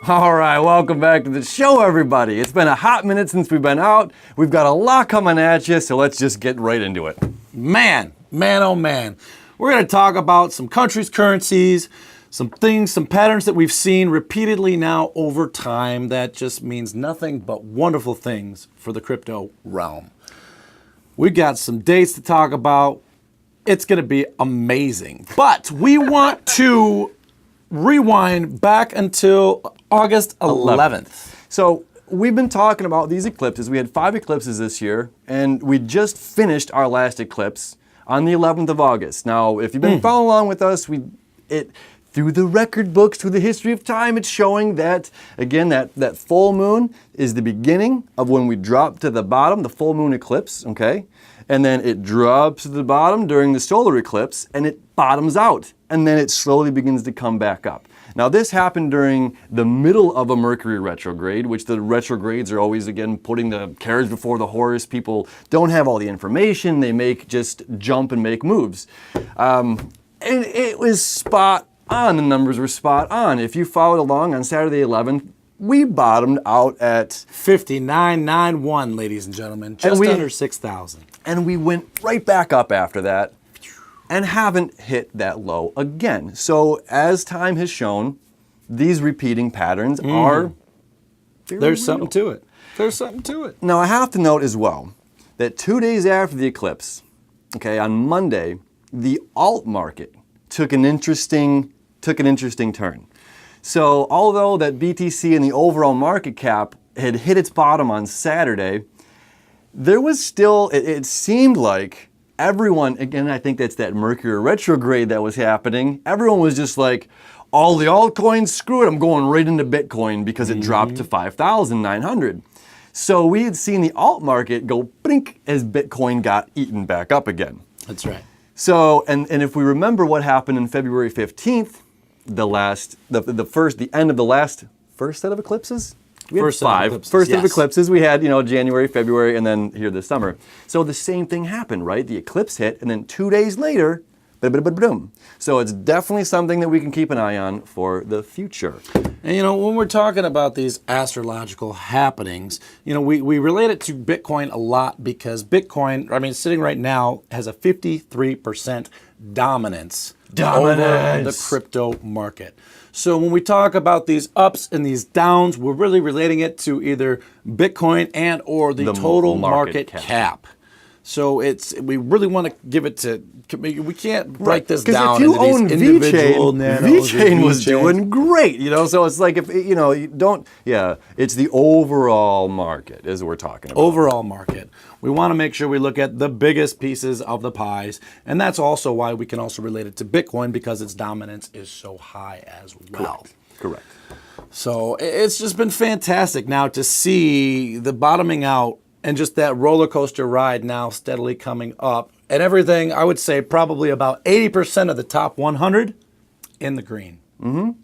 All right, welcome back to the show, everybody. It's been a hot minute since we've been out. We've got a lot coming at you, so let's just get right into it. Man, oh man. We're going to talk about some countries' currencies, some things, some patterns that we've seen repeatedly now over time that just means nothing but wonderful things for the crypto realm. We've got some dates to talk about. It's going to be amazing. But we want to rewind back until August 11th. So we've been talking about these eclipses. We had 5 eclipses this year, and we just finished our last eclipse on the 11th of August. Now, if you've been following along with us, through the record books, through the history of time, it's showing that, again, that full moon is the beginning of when we drop to the bottom, the full moon eclipse, okay? And then it drops to the bottom during the solar eclipse, and it bottoms out, and then it slowly begins to come back up. Now, this happened during the middle of a Mercury retrograde, which the retrogrades are always, again, putting the carriage before the horse. People don't have all the information. They just jump and make moves. And it was spot on. The numbers were spot on. If you followed along on Saturday 11th, we bottomed out at 59.91, ladies and gentlemen, just under 6,000. And we went right back up after that and haven't hit that low again. So as time has shown, these repeating patterns are There's something to it. There's something to it. Now I have to note as well that 2 days after the eclipse, okay, on Monday, the alt market took an interesting turn. So although that BTC and the overall market cap had hit its bottom on Saturday, there was still, it seemed like everyone, again, I think that's that Mercury retrograde that was happening, everyone was just like, all the altcoins, screw it, I'm going right into Bitcoin because it dropped to 5,900. So we had seen the alt market go blink as Bitcoin got eaten back up again. That's right. So, and if we remember what happened in February 15th, the end of the last first set of eclipses? We had 5. First set of eclipses, we had, January, February, and then here this summer. So the same thing happened, right? The eclipse hit, and then 2 days later, boom. So it's definitely something that we can keep an eye on for the future. And when we're talking about these astrological happenings, we relate it to Bitcoin a lot because Bitcoin, sitting right now, has a 53% dominance over the crypto market. So when we talk about these ups and these downs, we're really relating it to either Bitcoin and or the total market cap. So we really want to give it to, we can't break this down if you into own these individual VeChain was doing great, so it's like if, you don't, it's the overall market is what we're talking about. Overall market. We want to make sure we look at the biggest pieces of the pies, and that's also why we can also relate it to Bitcoin because its dominance is so high as well. Correct. So it's just been fantastic now to see the bottoming out and just that roller coaster ride now steadily coming up. And everything, I would say probably about 80% of the top 100 in the green.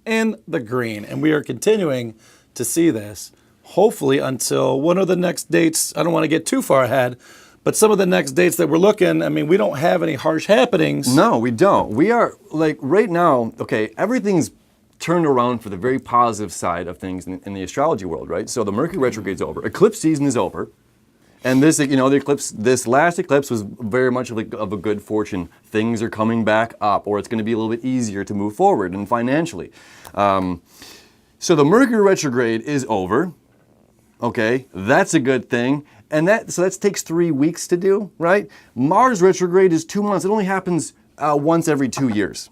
In the green. And we are continuing to see this, hopefully until one of the next dates. I don't want to get too far ahead, but some of the next dates that we're looking, we don't have any harsh happenings. No, we don't. We are, like, right now, okay, everything's turned around for the very positive side of things in the astrology world, right? So the Mercury retrograde's over. Eclipse season is over. And this, this last eclipse was very much of a good fortune. Things are coming back up, or it's going to be a little bit easier to move forward and financially. So the Mercury retrograde is over. Okay, that's a good thing. And that takes 3 weeks to do, right? Mars retrograde is 2 months. It only happens once every 2 years.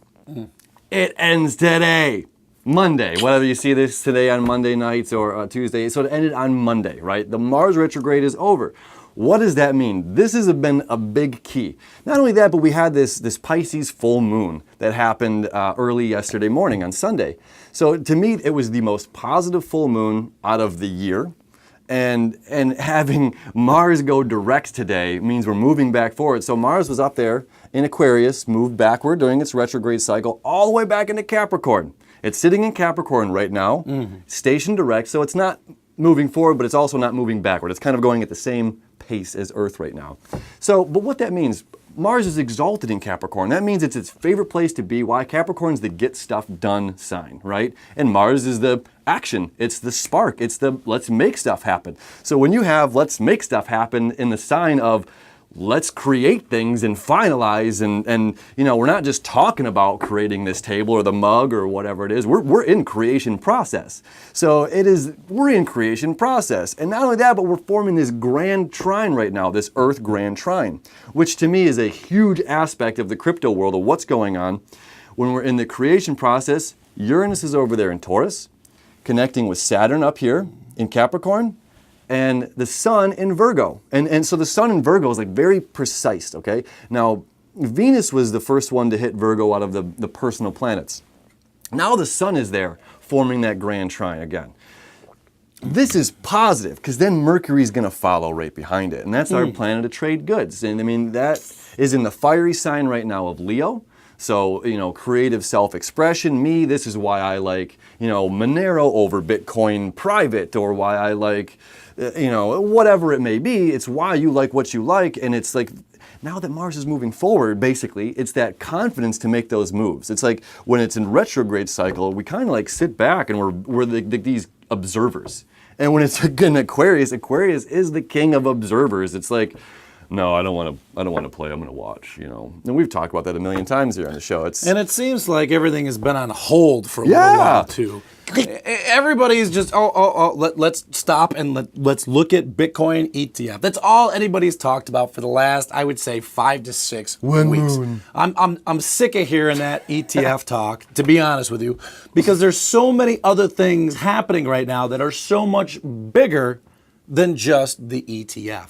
It ends today. Monday, whether you see this today on Monday nights or Tuesday, so it ended on Monday, right? The Mars retrograde is over. What does that mean? This has been a big key. Not only that, but we had this Pisces full moon that happened early yesterday morning on Sunday. So to me, it was the most positive full moon out of the year. And having Mars go direct today means we're moving back forward. So Mars was up there in Aquarius, moved backward during its retrograde cycle, all the way back into Capricorn. It's sitting in Capricorn right now, stationed direct, so it's not moving forward, but it's also not moving backward. It's kind of going at the same pace as Earth right now. So, but what that means, Mars is exalted in Capricorn. That means it's its favorite place to be. Why? Capricorn's the get stuff done sign, right? And Mars is the action. It's the spark. It's the let's make stuff happen. So when you have let's make stuff happen in the sign of let's create things and finalize and we're not just talking about creating this table or the mug or whatever it is. We're in creation process. So we're in creation process. And not only that, but we're forming this grand trine right now, this Earth grand trine, which to me is a huge aspect of the crypto world of what's going on. When we're in the creation process, Uranus is over there in Taurus, connecting with Saturn up here in Capricorn, and the sun in Virgo. And so the sun in Virgo is like very precise, okay? Now, Venus was the first one to hit Virgo out of the personal planets. Now the sun is there forming that grand trine again. This is positive because then Mercury is going to follow right behind it. And that's our planet of trade goods. And I mean, that is in the fiery sign right now of Leo. So, creative self-expression, me, this is why I like, Monero over Bitcoin private, or why I like, whatever it may be. It's why you like what you like. And it's like, now that Mars is moving forward, basically, it's that confidence to make those moves. It's like when it's in retrograde cycle, we kind of like sit back and we're these observers. And when it's in Aquarius, Aquarius is the king of observers. It's like, no, I don't want to play. I'm going to watch, And we've talked about that a million times here on the show. And it seems like everything has been on hold for a little while too. Everybody's just let's stop and let's look at Bitcoin ETF. That's all anybody's talked about for the last, I would say, 5 to 6 weeks. I'm sick of hearing that ETF talk, to be honest with you, because there's so many other things happening right now that are so much bigger than just the ETF.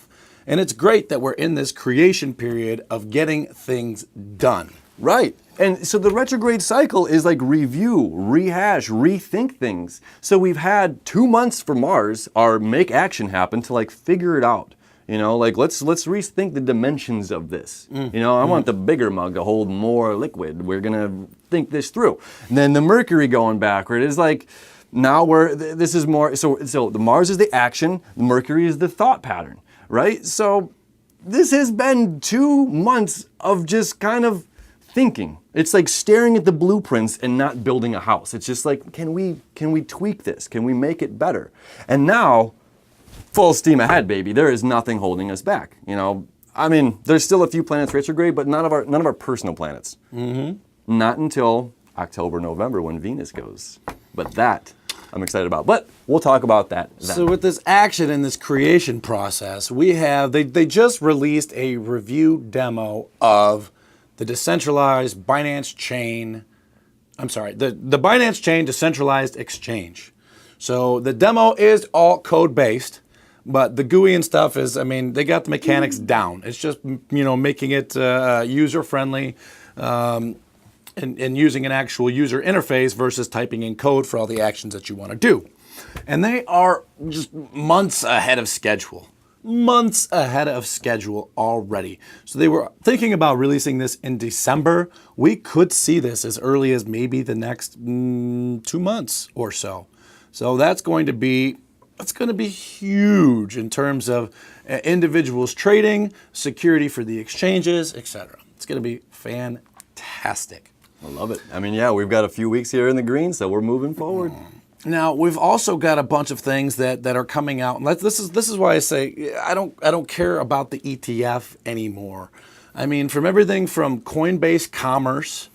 And it's great that we're in this creation period of getting things done. Right. And so the retrograde cycle is like review, rehash, rethink things. So we've had 2 months for Mars, our make action happen, to like figure it out. Let's rethink the dimensions of this. I want the bigger mug to hold more liquid. We're gonna think this through. And then the Mercury going backward is like, now this is more, so the Mars is the action, the Mercury is the thought pattern. Right? So this has been 2 months of just kind of thinking. It's like staring at the blueprints and not building a house. It's just like, can we tweak this? Can we make it better? And now, full steam ahead, baby. There is nothing holding us back. I mean, there's still a few planets retrograde, but none of our personal planets. Not until October, November when Venus goes. But that I'm excited about. But we'll talk about that then. So with this action in this creation process, we have, they just released a review demo of the decentralized Binance chain, the Binance chain decentralized exchange. So the demo is all code-based, but the GUI and stuff is, they got the mechanics down. It's just, making it user-friendly, and using an actual user interface versus typing in code for all the actions that you want to do. And they are just months ahead of schedule. Months ahead of schedule already. So they were thinking about releasing this in December. We could see this as early as maybe the next 2 months or so. So that's going to be huge in terms of individuals trading, security for the exchanges, etc. It's going to be fantastic. I love it. We've got a few weeks here in the green, so we're moving forward. Now we've also got a bunch of things that are coming out. And this is why I say I don't care about the ETF anymore. From everything from Coinbase Commerce,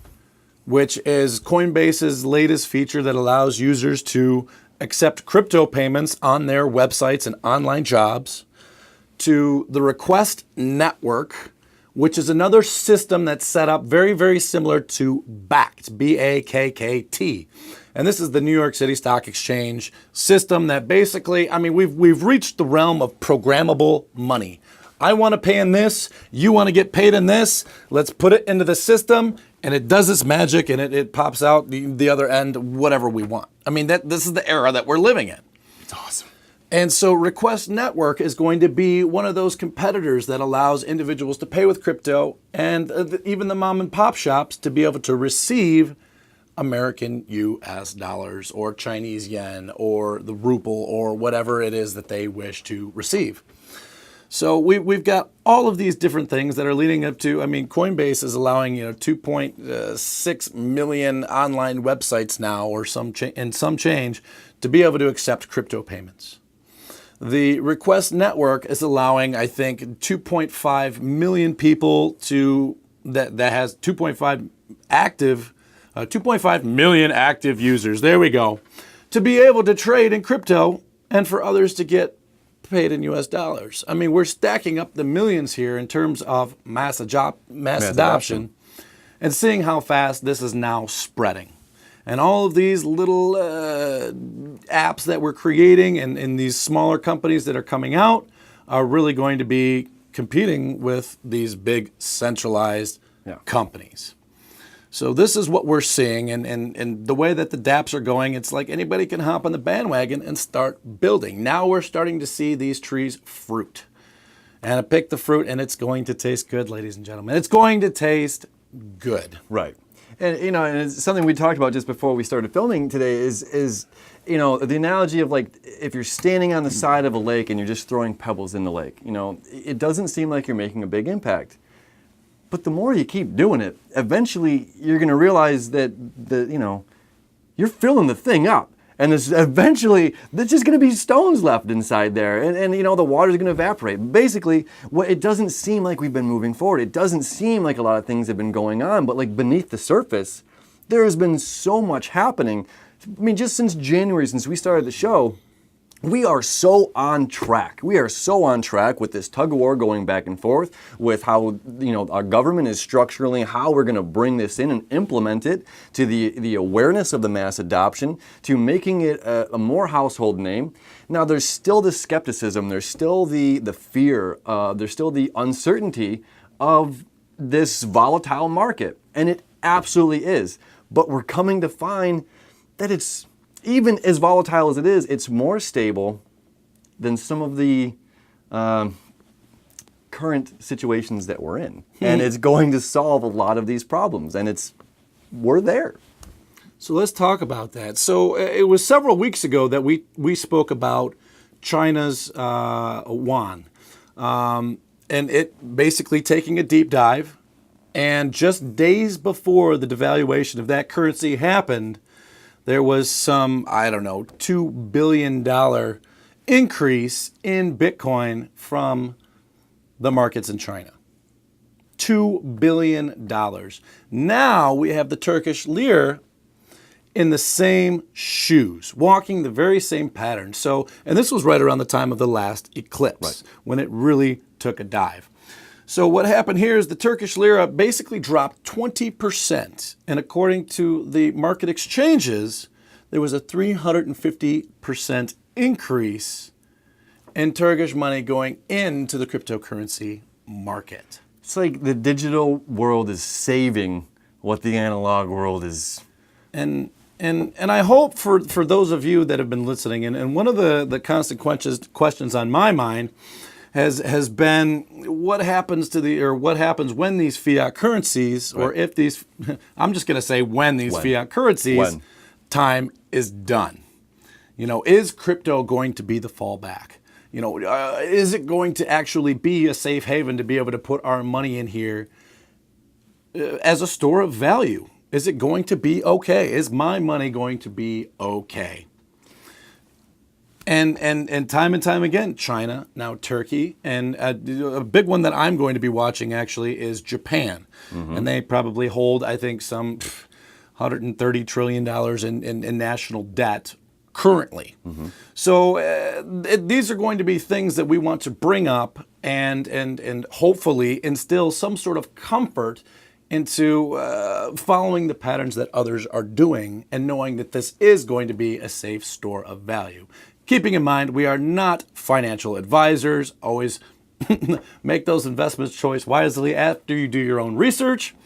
which is Coinbase's latest feature that allows users to accept crypto payments on their websites and online jobs, to the Request Network, which is another system that's set up very, very similar to BACT, B-A-K-K-T. And this is the New York City Stock Exchange system that basically, we've reached the realm of programmable money. I want to pay in this, you want to get paid in this, let's put it into the system, and it does its magic, and it pops out the other end, whatever we want. This is the era that we're living in. It's awesome. And so Request Network is going to be one of those competitors that allows individuals to pay with crypto and even the mom and pop shops to be able to receive American US dollars or Chinese yen or the ruble or whatever it is that they wish to receive. So we've got all of these different things that are leading up to, I mean, Coinbase is allowing 2.6 million online websites now or some change to be able to accept crypto payments. The Request Network is allowing, I think, 2.5 million people that has 2.5 million active users. There we go. To be able to trade in crypto and for others to get paid in US dollars. I mean, we're stacking up the millions here in terms of mass adoption and seeing how fast this is now spreading. And all of these little apps that we're creating and these smaller companies that are coming out are really going to be competing with these big centralized companies. So this is what we're seeing, and the way that the dApps are going, it's like anybody can hop on the bandwagon and start building. Now we're starting to see these trees fruit. And I picked the fruit, and it's going to taste good, ladies and gentlemen. It's going to taste good. Right. And and it's something we talked about just before we started filming today is the analogy of like if you're standing on the side of a lake and you're just throwing pebbles in the lake, it doesn't seem like you're making a big impact. But the more you keep doing it, eventually you're going to realize that you're filling the thing up. And eventually there's just going to be stones left inside there. And the water's going to evaporate. Basically, it doesn't seem like we've been moving forward. It doesn't seem like a lot of things have been going on. But like beneath the surface, there has been so much happening. I mean, just since January, since we started the show, we are so on track. We are so on track with this tug of war going back and forth with how our government is structurally, how we're going to bring this in and implement it to the awareness of the mass adoption, to making it a more household name. Now, there's still the skepticism. There's still the fear. There's still the uncertainty of this volatile market. And it absolutely is. But we're coming to find that it's, even as volatile as it is, it's more stable than some of the current situations that we're in. And it's going to solve a lot of these problems. And we're there. So let's talk about that. So it was several weeks ago that we spoke about China's yuan. And it basically taking a deep dive. And just days before the devaluation of that currency happened, there was some, $2 billion increase in Bitcoin from the markets in China. $2 billion. Now we have the Turkish lira in the same shoes, walking the very same pattern. So, and this was right around the time of the last eclipse, when it really took a dive. So what happened here is the Turkish lira basically dropped 20. And according to the market exchanges, there was a 350% increase in Turkish money going into the cryptocurrency market. It's like the digital world is saving what the analog world is. And I hope for those of you that have been listening, and one of the constant questions on my mind has been what happens when these fiat currencies, or if these, I'm just going to say when these fiat currencies time is done. Is crypto going to be the fallback? Is it going to actually be a safe haven to be able to put our money in here as a store of value? Is it going to be okay? Is my money going to be okay? And time again, China, now Turkey, and a big one that I'm going to be watching actually is Japan. Mm-hmm. And they probably hold, I think, some $130 trillion in national debt currently. Mm-hmm. So these are going to be things that we want to bring up and hopefully instill some sort of comfort into following the patterns that others are doing and knowing that this is going to be a safe store of value. Keeping in mind, we are not financial advisors. Always make those investment choice wisely after you do your own research.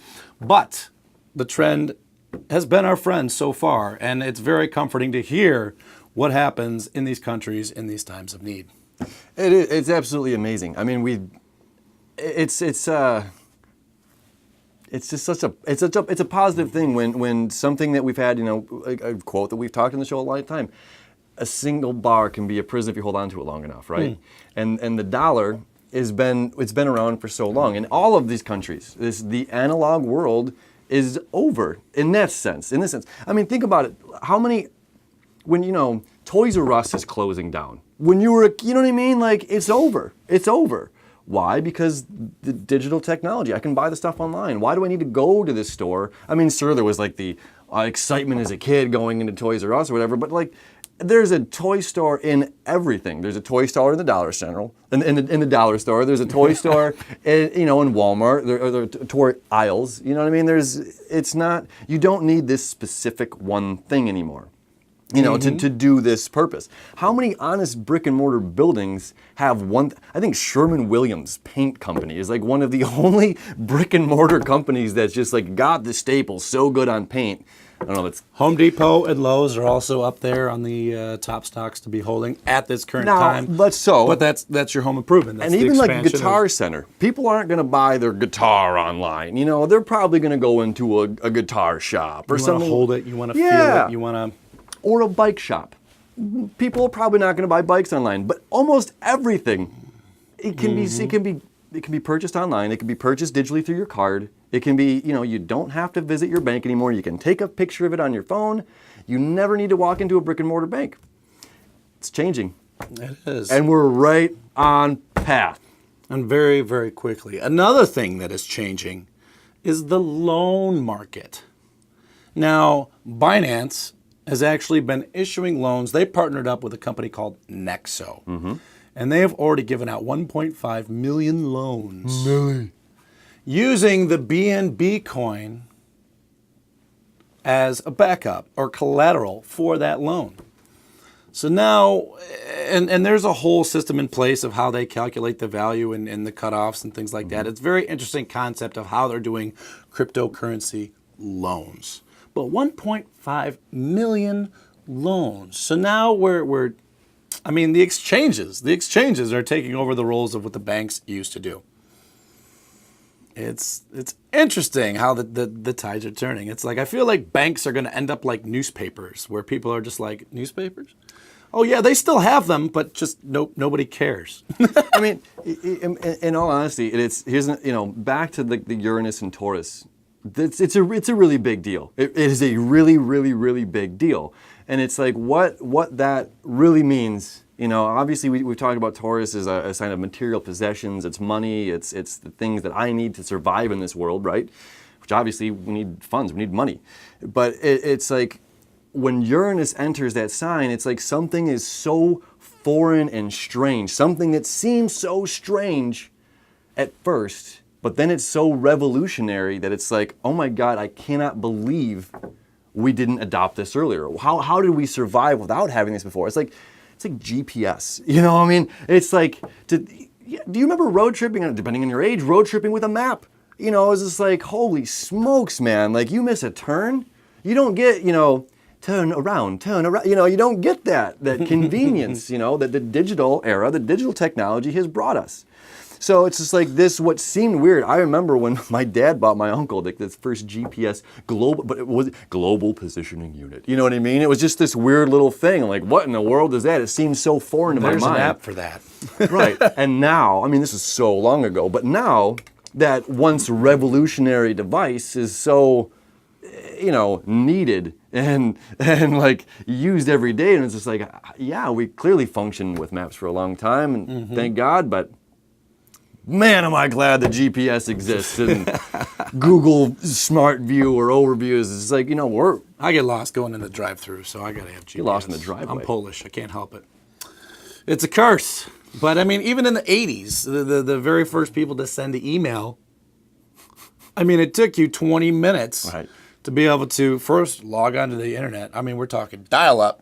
But the trend has been our friend so far, and it's very comforting to hear what happens in these countries in these times of need. It's absolutely amazing. I mean, it's just it's a positive thing when something that we've had, a quote that we've talked in the show a lot of time. A single bar can be a prison if you hold on to it long enough, right? And the dollar it's been around for so long. In all of these countries, the analog world is over in that sense. In this sense, I mean, think about it. How many, when Toys R Us is closing down. When you were, you know what I mean? Like, it's over. It's over. Why? Because the digital technology. I can buy the stuff online. Why do I need to go to this store? I mean, sure, there was like the excitement as a kid going into Toys R Us or whatever, but like, there's a toy store in everything. There's a toy store in the Dollar General, in the dollar store. There's a toy store, in Walmart. There are toy aisles. You know what I mean? It's not. You don't need this specific one thing anymore. To do this purpose. How many honest brick and mortar buildings have one? I think Sherwin-Williams Paint Company is like one of the only brick and mortar companies that's just like got the staples so good on paint. I don't know. It's Home Depot and Lowe's are also up there on the top stocks to be holding at this current time. But that's your home improvement. That's and even like Guitar Center, people aren't going to buy their guitar online. They're probably going to go into a guitar shop or something. You want to hold it. You want to feel it. You want to. Or a bike shop. People are probably not going to buy bikes online, but almost everything it can be purchased online. It can be purchased digitally through your card. It can be, you don't have to visit your bank anymore. You can take a picture of it on your phone. You never need to walk into a brick and mortar bank. It's changing. It is. And we're right on path. And very, very quickly. Another thing that is changing is the loan market. Now, Binance has actually been issuing loans. They partnered up with a company called Nexo. And they have already given out 1.5 million loans. Using the BNB coin as a backup or collateral for that loan. So now, and there's a whole system in place of how they calculate the value and the cutoffs and things like that. It's a very interesting concept of how they're doing cryptocurrency loans. But 1.5 million loans. So now the exchanges are taking over the roles of what the banks used to do. It's interesting how the tides are turning. It's like, I feel like banks are going to end up like newspapers, where people are just like, newspapers? Oh yeah, they still have them, but just nobody cares. I mean, in all honesty, here's back to the Uranus and Taurus. It's a really big deal. It is a really, really, really big deal. And it's like what that really means. Obviously we've talked about Taurus as a sign of material possessions. It's money. It's the things that I need to survive in this world, right? Which obviously we need funds. We need money. But it's like when Uranus enters that sign, it's like something is so foreign and strange. Something that seems so strange at first. But then it's so revolutionary that it's like, oh my God, I cannot believe we didn't adopt this earlier. How did we survive without having this before? It's like GPS. It's like, do you remember road tripping? Depending on your age, road tripping with a map. It's just like, holy smokes, man! Like you miss a turn, you don't get, turn around. You don't get that convenience. That the digital era, the digital technology has brought us. So it's just like this, what seemed weird. I remember when my dad bought my uncle this first GPS but it was global positioning unit. You know what I mean? It was just this weird little thing. I'm like, what in the world is that? It seems so foreign to my mind. There's an app for that. Right. And now, this is so long ago, but now that once revolutionary device is so, needed and like used every day, and it's just like, yeah, we clearly functioned with maps for a long time, and thank God, but man, am I glad the GPS exists and Google Smart View or Overviews. It's like, I get lost going in the drive-thru, so I gotta have GPS. Get lost in the driveway. I'm Polish. I can't help it. It's a curse. But even in the 80s, the very first people to send an email, it took you 20 minutes to be able to first log onto the internet. We're talking dial-up.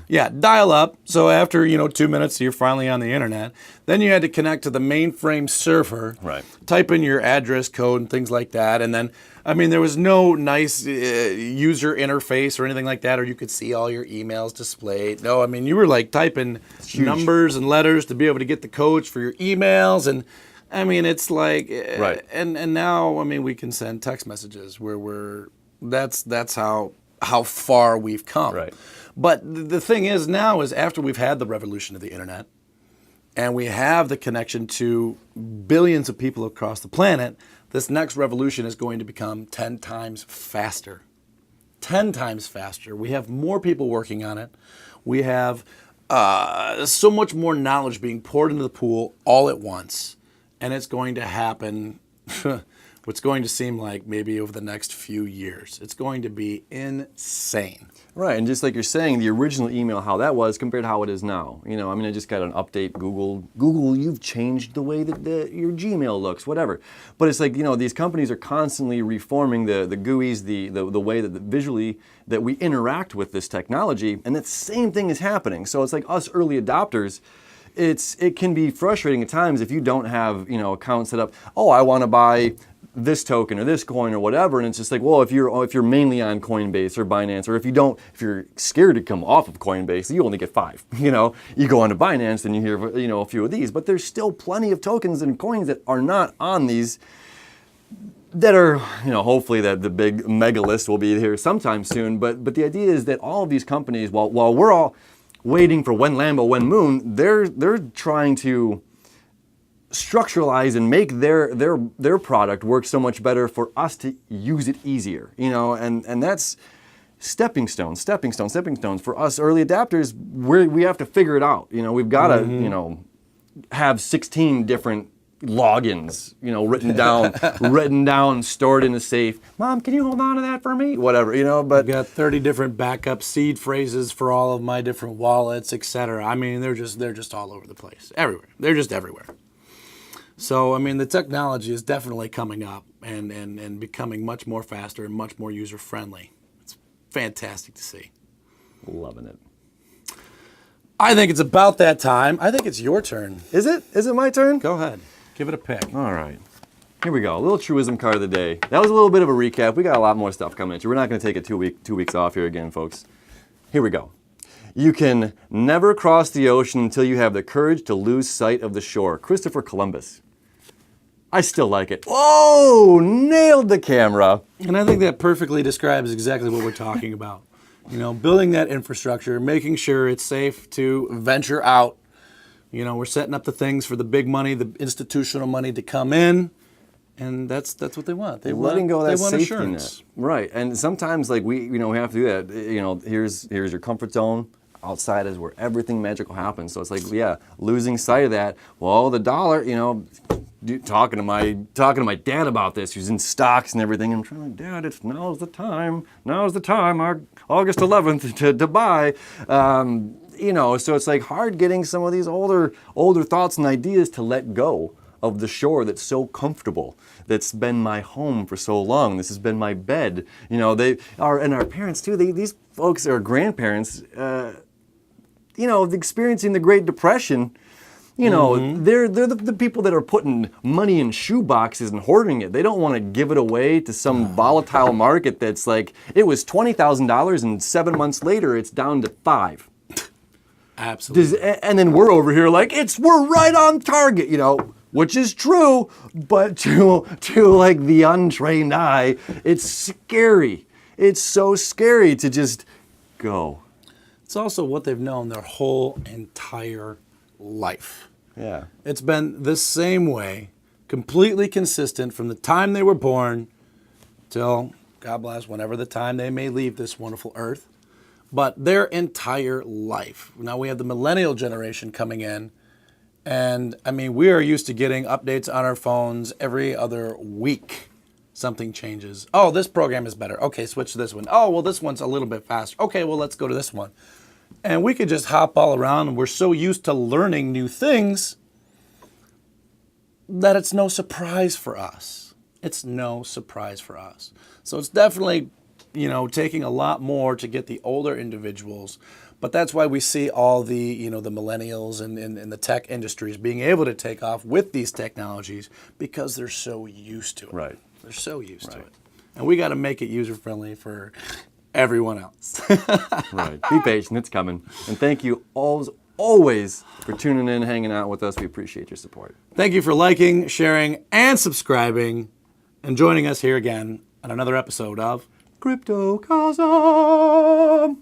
Yeah, dial up. So after 2 minutes, you're finally on the internet. Then you had to connect to the mainframe server. Right. Type in your address code and things like that. And then, there was no nice user interface or anything like that, or you could see all your emails displayed. No, you were like typing numbers and letters to be able to get the codes for your emails. And it's like, right. And now, we can send text messages where that's how far we've come. Right. But the thing is now is after we've had the revolution of the internet, and we have the connection to billions of people across the planet, this next revolution is going to become 10 times faster. 10 times faster. We have more people working on it. We have so much more knowledge being poured into the pool all at once. And it's going to happen, what's going to seem like maybe over the next few years. It's going to be insane. Right, and just like you're saying, the original email, how that was compared to how it is now. You know, I mean, I just got an update. Google, you've changed the way that your Gmail looks, whatever. But it's like, you know, these companies are constantly reforming the GUIs, the way that visually that we interact with this technology, and that same thing is happening. So it's like us early adopters. It can be frustrating at times if you don't have, you know, accounts set up. Oh, I want to buy this token or this coin or whatever, and it's just like, well, if you're mainly on Coinbase or Binance, or if you're scared to come off of Coinbase, you only get 5. You know, you go onto Binance and you hear, you know, a few of these, but there's still plenty of tokens and coins that are not on these. That are, you know, hopefully that the big mega list will be here sometime soon. But the idea is that all of these companies, while we're all waiting for when Lambo, when Moon, they're trying to structuralize and make their product work so much better for us to use it easier, you know, and that's stepping stones for us early adapters. We have to figure it out, you know. We've got to, you know, have 16 different logins, you know, written down, stored in a safe. Mom, can you hold on to that for me? Whatever, you know. But I've got 30 different backup seed phrases for all of my different wallets, etc. I mean, they're just all over the place, everywhere. They're just everywhere. So, I mean, the technology is definitely coming up and becoming much more faster and much more user-friendly. It's fantastic to see. Loving it. I think it's about that time. I think it's your turn. Is it? Is it my turn? Go ahead. Give it a pick. All right. Here we go. A little truism card of the day. That was a little bit of a recap. We got a lot more stuff coming at you. We're not going to take a 2 weeks off here again, folks. Here we go. You can never cross the ocean until you have the courage to lose sight of the shore. Christopher Columbus. I still like it. Oh, nailed the camera. And I think that perfectly describes exactly what we're talking about. You know, building that infrastructure, making sure it's safe to venture out. You know, we're setting up the things for the big money, the institutional money to come in, and that's what they want. They letting go of that want safety assurance. net. Right, and sometimes like we have to do that. You know, here's your comfort zone. Outside is where everything magical happens. So it's like, yeah, losing sight of that. Well, the dollar, you know, talking to my dad about this, who's in stocks and everything. I'm trying, Dad, now's the time, August 11th to buy. You know, so it's like hard getting some of these older thoughts and ideas to let go of the shore that's so comfortable, that's been my home for so long. This has been my bed. You know, and our parents too. These folks are grandparents. You know, experiencing the Great Depression. You know, they're the people that are putting money in shoe boxes and hoarding it. They don't want to give it away to some volatile market that's like, it was $20,000 and 7 months later it's down to $5,000. Absolutely. And then we're over here like, we're right on target, you know, which is true, but to like the untrained eye, it's scary. It's so scary to just go. It's also what they've known their whole entire life. Yeah. It's been the same way, completely consistent from the time they were born till, God bless, whenever the time they may leave this wonderful earth. But their entire life. Now we have the millennial generation coming in, and I mean, we are used to getting updates on our phones every other week. Something changes. Oh, this program is better. Okay, switch to this one. Oh, well, this one's a little bit faster. Okay, well, let's go to this one. And we could just hop all around, and we're so used to learning new things that it's no surprise for us. It's no surprise for us. So it's definitely, you know, taking a lot more to get the older individuals. But that's why we see all the, you know, the millennials and the tech industries being able to take off with these technologies because they're so used to it. Right. They're so used to it. And we got to make it user-friendly for everyone else. Right. Be patient. It's coming. And thank you always for tuning in, hanging out with us. We appreciate your support. Thank you for liking, sharing, and subscribing, and joining us here again on another episode of Cryptocosm.